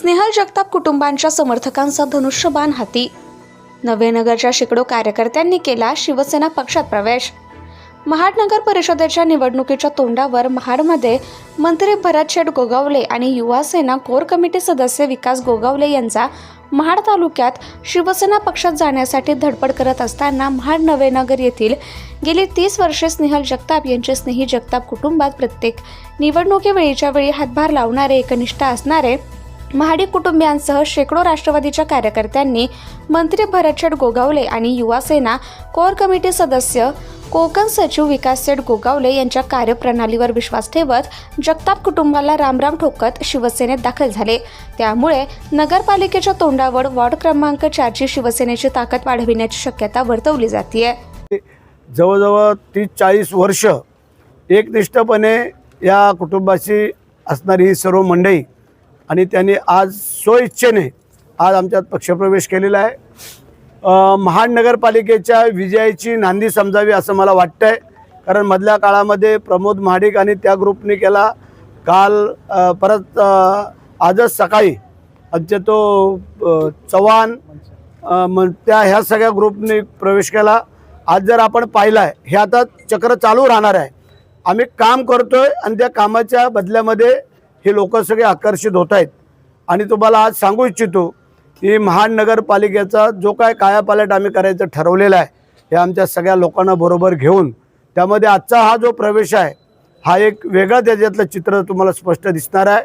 स्नेहल जगताप कुटुंबांच्या समर्थकांचा धनुष्यबाण हाती। नवेनगरच्या शेकडो कार्यकर्त्यांनी केला शिवसेना पक्षात प्रवेश। महाड नगर परिषदेच्या निवडणुकीच्या तोंडावर महाडमध्ये मंत्री भरतशेठ गोगावले आणि युवा सेना कोर कमिटी सदस्य विकास गोगावले यांचा महाड तालुक्यात शिवसेना पक्षात जाण्यासाठी धडपड करत असताना महाड नवेनगर येथील गेली 30 वर्षे स्नेहल जगताप यांचे स्नेही जगताप कुटुंबात प्रत्येक निवडणुकीवेळीच्या वेळी हातभार लावणारे एकनिष्ठ असणारे महाडी कुटुंबियांसह शेकडो राष्ट्रवादीच्या कार्यकर्त्यांनी मंत्री भरतशेठ गोगावले आणि युवा सेना कोर कमिटी सदस्य कोकण सचिव विकासशेठ गोगावले यांच्या कार्यप्रणालीवर विश्वास ठेवत जगताप कुटुंबाला रामराम ठोकत शिवसेनेत दाखल झाले। त्यामुळे नगरपालिकेच्या तोंडावर वॉर्ड क्रमांक 4 ची शिवसेनेची ताकद वाढविण्याची शक्यता वर्तवली जाते। जवळजवळ 30-40 वर्ष एकनिष्ठपणे या कुटुंबाशी असणारी ही सर्व मंडळी आणि त्यांनी आज स्वइच्छेने आज आमच्यात पक्षप्रवेश केलेला आहे। महाड नगरपालिकेच्या विजयाची नांदी समजावी असं मला वाटतंय, कारण मधल्या काळामध्ये प्रमोद महाडिक आणि त्या ग्रुपने केला। काल परत आजच सकाळी आमच्या तो चव्हाण त्या ह्या सगळ्या ग्रुपने प्रवेश केला। आज जर आपण पाहिलं हे आता चक्र चालू राहणार आहे। आम्ही काम करतोय आणि त्या कामाच्या बदल्यामध्ये हे लोक सगळे आकर्षित होत आहेत। आणि तुम्हाला आज सांगू इच्छितो की महाड नगरपालिकेचा जो काय कायापालट आम्ही करायचं ठरवलेला आहे हे आमच्या सगळ्या लोकांना बरोबर घेऊन त्यामध्ये आजचा हा जो प्रवेश आहे हा एक वेगळा त्याच्यातलं चित्र तुम्हाला स्पष्ट दिसणार आहे।